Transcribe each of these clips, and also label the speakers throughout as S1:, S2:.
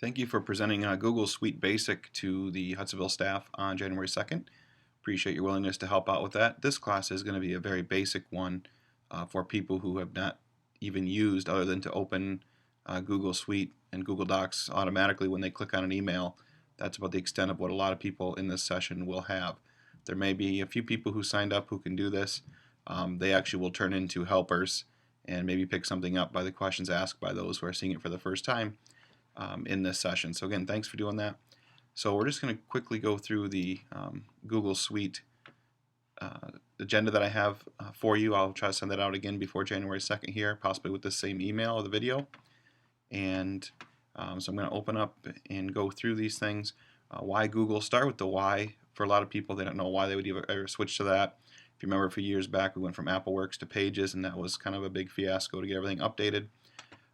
S1: Thank you for presenting Google Suite Basic to the Hudsonville staff on January 2nd. Appreciate your willingness to help out with that. This class is going to be a very basic one for people who have not even used other than to open Google Suite and Google Docs automatically when they click on an email. That's about the extent of what a lot of people in this session will have. There may be a few people who signed up who can do this. They actually will turn into helpers and maybe pick something up by the questions asked by those who are seeing it for the first time in this session. So again, thanks for doing that. So we're just going to quickly go through the Google Suite agenda that I have for you. I'll try to send that out again before January 2nd here, possibly with the same email or the video. And so I'm going to open up and go through these things. Why Google? Start with the why. For a lot of people, they don't know why they would ever switch to that. If you remember, a few years back, we went from AppleWorks to Pages, and that was kind of a big fiasco to get everything updated.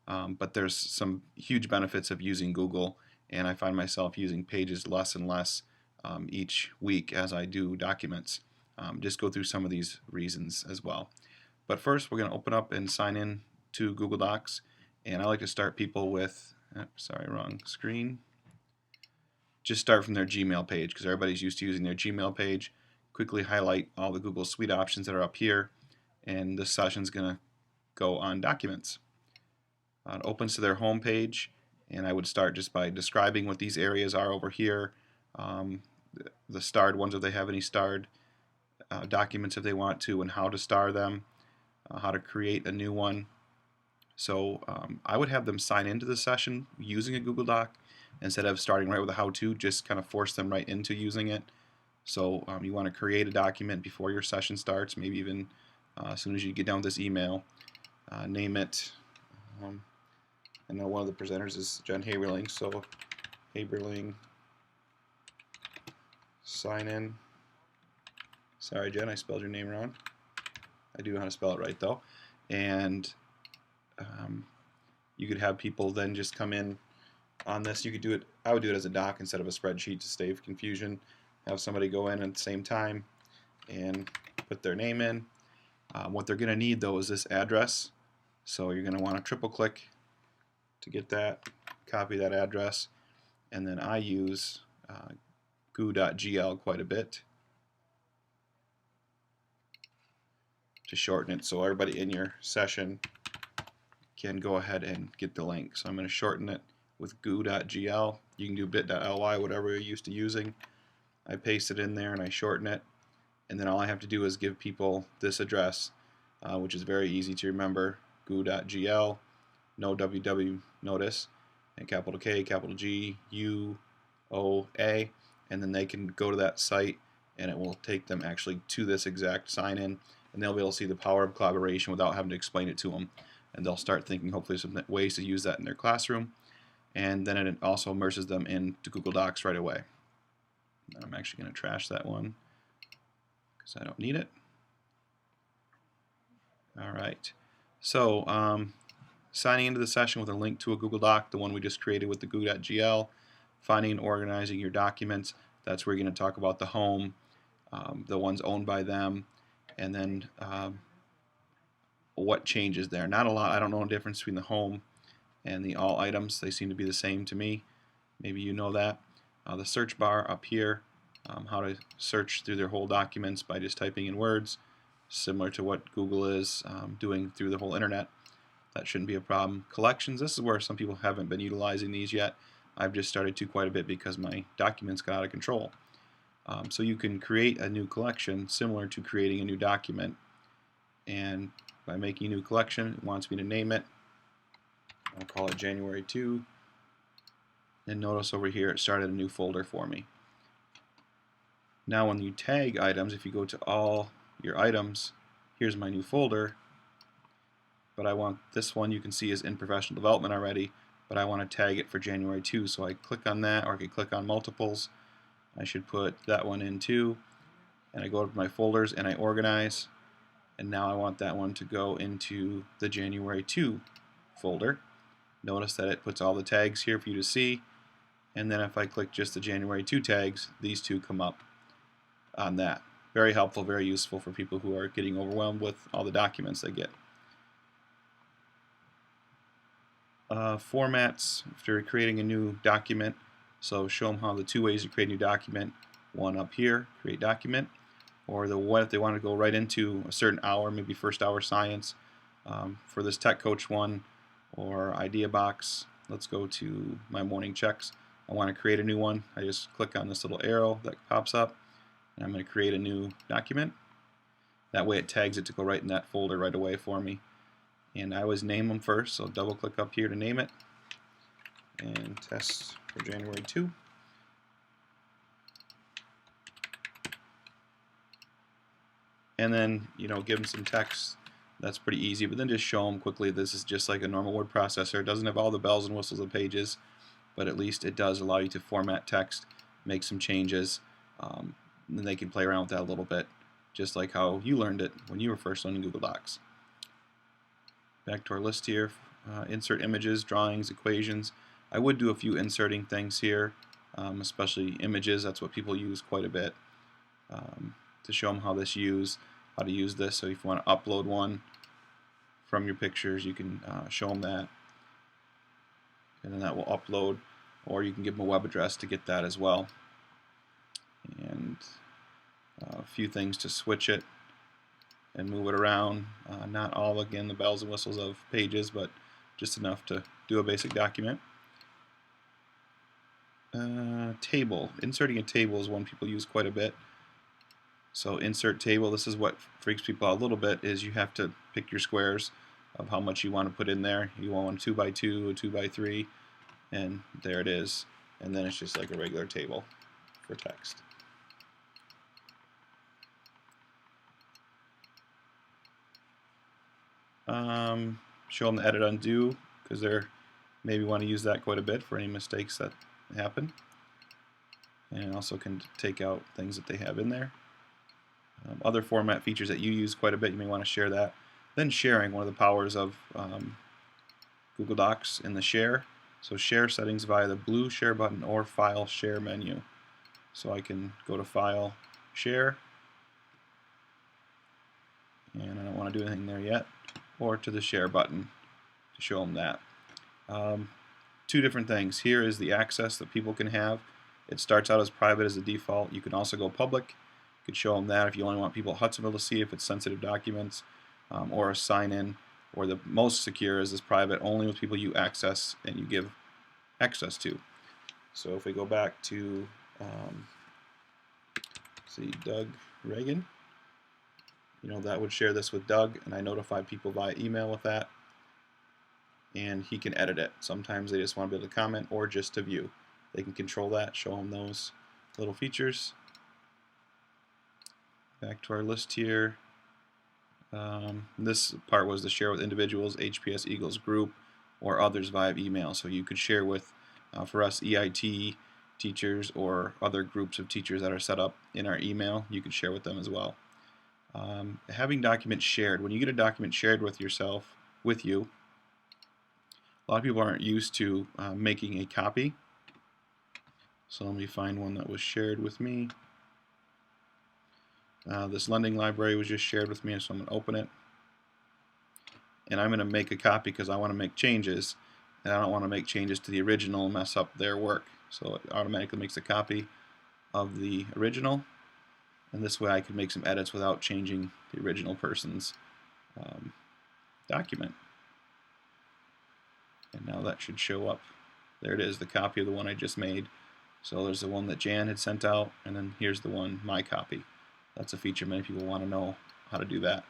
S1: But there's some huge benefits of using Google, and I find myself using Pages less and less each week as I do documents. Just go through some of these reasons as well. But first, we're going to open up and sign in to Google Docs, and I like to start people with, sorry, wrong screen. Just start from their Gmail page because everybody's used to using their Gmail page. Quickly highlight all the Google Suite options that are up here, and this session's going to go on Documents. It opens to their home page, and I would start just by describing what these areas are over here, the starred ones if they have any starred documents if they want to, and how to star them, how to create a new one. So I would have them sign into the session using a Google Doc instead of starting right with a how-to, just kind of force them right into using it. So you want to create a document before your session starts, maybe even as soon as you get done with this email. Name it. I know one of the presenters is Jen Haberling, so Haberling sign in. Sorry, Jen, I spelled your name wrong. I do know how to spell it right though. And you could have people then just come in on this. You could do it. I would do it as a doc instead of a spreadsheet to save confusion. Have somebody go in at the same time and put their name in. What they're going to need though is this address. So you're going to want to triple click to get that, copy that address, and then I use goo.gl quite a bit to shorten it so everybody in your session can go ahead and get the link. So I'm going to shorten it with goo.gl. You can do bit.ly, whatever you're used to using. I paste it in there and I shorten it, and then all I have to do is give people this address, which is very easy to remember. Goo.gl, no www, notice, and capital K, capital G, U, O, A, and then they can go to that site and it will take them actually to this exact sign-in, and they'll be able to see the power of collaboration without having to explain it to them, and they'll start thinking hopefully some ways to use that in their classroom, and then it also immerses them into Google Docs right away. I'm actually going to trash that one because I don't need it. Alright, so signing into the session with a link to a Google Doc, the one we just created with the goo.gl, finding and organizing your documents. That's where you're going to talk about the home, the ones owned by them, and then what changes there. Not a lot. I don't know the difference between the home and the all items. They seem to be the same to me. Maybe you know that. The search bar up here, how to search through their whole documents by just typing in words, similar to what Google is doing through the whole internet. That shouldn't be a problem. Collections, this is where some people haven't been utilizing these yet. I've just started to quite a bit because my documents got out of control. So you can create a new collection similar to creating a new document, and by making a new collection, it wants me to name it. I'll call it January 2. And notice over here it started a new folder for me. Now when you tag items, if you go to all your items, here's my new folder, but I want this one, you can see is in professional development already, but I want to tag it for January 2, so I click on that, or I can click on multiples. I should put that one in too, and I go to my folders and I organize, and now I want that one to go into the January 2 folder. Notice that it puts all the tags here for you to see, and then if I click just the January 2 tags, these two come up on that. Very helpful, very useful for people who are getting overwhelmed with all the documents they get. Formats if they're creating a new document. So show them how the two ways to create a new document. One up here, create document, or the one if they want to go right into a certain hour, maybe first hour science. For this tech coach one or idea box, let's go to my morning checks. I want to create a new one. I just click on this little arrow that pops up, and I'm going to create a new document. That way it tags it to go right in that folder right away for me. And I always name them first, so double click up here to name it. And test for January 2. And then, give them some text. That's pretty easy, but then just show them quickly this is just like a normal word processor. It doesn't have all the bells and whistles of Pages, but at least it does allow you to format text, make some changes, and they can play around with that a little bit, just like how you learned it when you were first learning Google Docs. Back to our list here, insert images, drawings, equations. I would do a few inserting things here, especially images. That's what people use quite a bit, to show them how to use this. So if you want to upload one from your pictures, you can show them that, and then that will upload, or you can give them a web address to get that as well. And a few things to switch it and move it around. Not all, again, the bells and whistles of Pages, but just enough to do a basic document. Table. Inserting a table is one people use quite a bit. So insert table, this is what freaks people out a little bit, is you have to pick your squares of how much you want to put in there. You want one 2 by 2, a 2 by 3, and there it is. And then it's just like a regular table for text. Show them the edit undo, because they're maybe want to use that quite a bit for any mistakes that happen. And also can take out things that they have in there. Other format features that you use quite a bit, you may want to share that. Then sharing, one of the powers of Google Docs in the share. So share settings via the blue share button or file share menu. So I can go to file, share, and I don't want to do anything there yet, or to the share button to show them that. Two different things. Here is the access that people can have. It starts out as private as a default. You can also go public. You could show them that if you only want people at Hudsonville to see if it's sensitive documents, or a sign-in, or the most secure is private, only with people you access and you give access to. So if we go back to, see, Doug Reagan, that would share this with Doug, and I notify people via email with that, and he can edit it. Sometimes they just want to be able to comment or just to view. They can control that, show them those little features. Back to our list here. This part was to share with individuals, HPS Eagles group, or others via email. So you could share with, for us, EIT teachers or other groups of teachers that are set up in our email. You could share with them as well. Having documents shared. When you get a document shared with you, a lot of people aren't used to making a copy. So let me find one that was shared with me. This lending library was just shared with me, so I'm going to open it. And I'm going to make a copy because I want to make changes, and I don't want to make changes to the original and mess up their work. So it automatically makes a copy of the original, and this way I can make some edits without changing the original person's document. And now that should show up. There it is, the copy of the one I just made. So there's the one that Jan had sent out, and then here's the one, my copy. That's a feature many people want to know how to do that.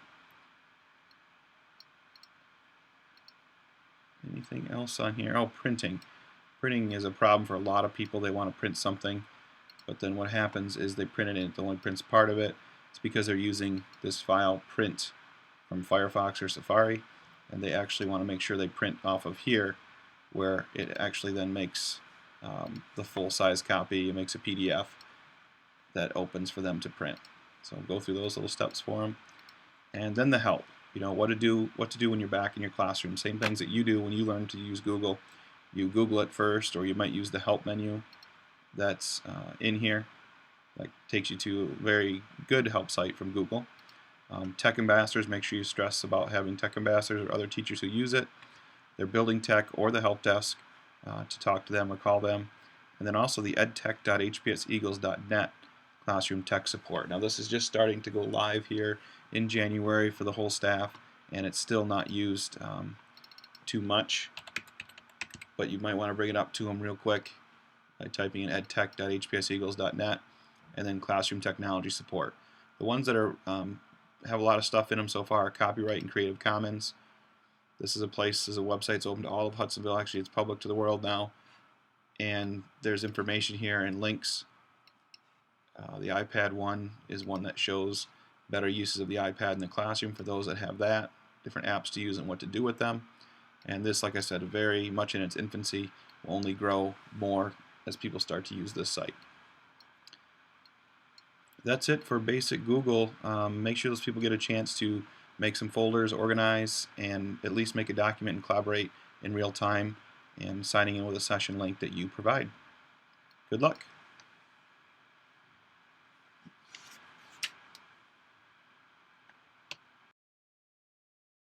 S1: Anything else on here? Oh, printing. Printing is a problem for a lot of people. They want to print something, but then what happens is they print it and it only prints part of it. It's because they're using this file print from Firefox or Safari, and they actually want to make sure they print off of here, where it actually then makes the full-size copy. It makes a PDF that opens for them to print. So go through those little steps for them, and then the help. What to do when you're back in your classroom. Same things that you do when you learn to use Google. You Google it first, or you might use the help menu that's in here. That takes you to a very good help site from Google. Tech ambassadors, make sure you stress about having tech ambassadors or other teachers who use it. their building tech or the help desk to talk to them or call them. And then also the edtech.hpseagles.net classroom tech support. Now this is just starting to go live here in January for the whole staff, and it's still not used too much, but you might want to bring it up to them real quick by typing in edtech.hpseagles.net and then classroom technology support. The ones that are have a lot of stuff in them so far are copyright and Creative Commons. This is a website that's open to all of Hudsonville. Actually, it's public to the world now, and there's information here and links. The iPad one is one that shows better uses of the iPad in the classroom for those that have that, different apps to use and what to do with them. And this, like I said, very much in its infancy, will only grow more as people start to use this site. That's it for basic Google. Make sure those people get a chance to make some folders, organize, and at least make a document and collaborate in real time, and signing in with a session link that you provide. Good luck.